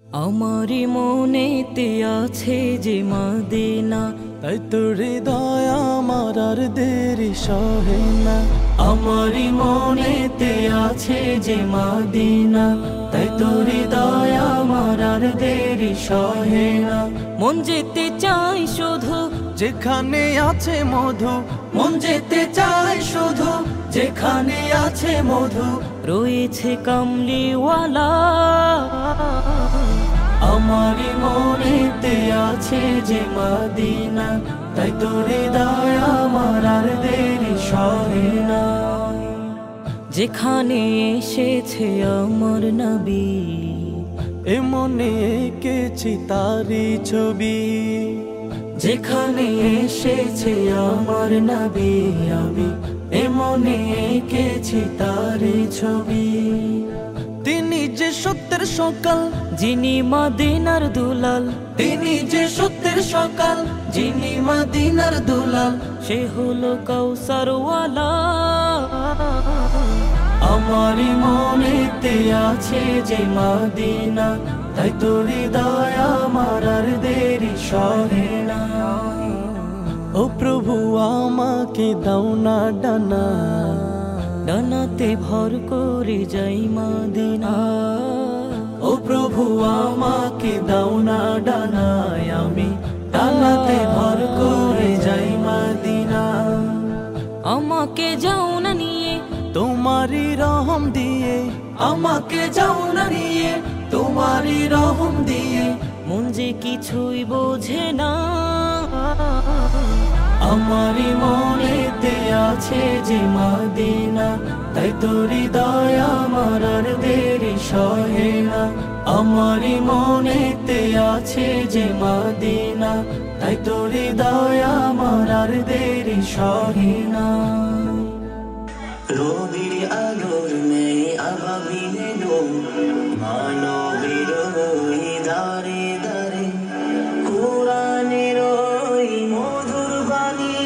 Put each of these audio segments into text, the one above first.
আমারি মনেতে আছে যে মদিনা, তাই তোর হৃদয় আমার আর দেরি সহে না। আমারি মনেতে আছে যে মদিনা, তাই তোর হৃদয় আমার আর দেরি সহে না। মন যেতে চাই শুধু যেখানে আছে মধু, মন যেতে চাই শুধু যেখানে আছে মধু, রয়েছে কামলিওয়ালা। আমারি মনেতে আছে যে মদিনা, তাই তোর হৃদয় আমার আর দেরি সহে না। যেখানে এসেছে আমার নবী, এ মনে এঁকেছি তারি ছবি। যেখানে এসেছে আমার নবী, আমি এ মনে এঁকেছি তার ছবি। তিনি যে সত্যের সকাল, যিনি মদিনার দুলাল, তিনি যে সত্যের সকাল, যিনি মদিনার দুলাল, সে হলো কাউসারওয়ালা। আমারি মনেতে আছে যে মদিনা, তাই তোর হৃদয় আমার আর দেরি সহে না। ও প্রভু আমাকে দাও না ডানা, ডানাতে ভর করে যাই মদিনা। ও প্রভু আমাকে দাও না ডানায়, আমি ডানাতে ভর করে যাই মদিনা। আমাকে যাও না নিয়ে তোমারি রহম দিয়ে, আমাকে যাও না নিয়ে তোমারই রহম দিয়ে, মন যে কিছুই বোঝে না। আমারি মনেতে আছে যে মদিনা, তাই তোর হৃদয় আমার আর দেরি সহে না। আমারি মনেতে আছে যে মদিনা, তাই তোর হৃদয় আমার আর দেরি সহে না। রবির আলোর নেই আবাবিনে মানবীর দারে দারে কোরআনের ওই মধুর বাণী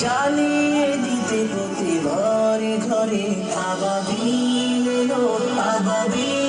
জ্বালিয়ে দিতে প্রতি ঘরে ঘরে আবাবিন আবাবিন।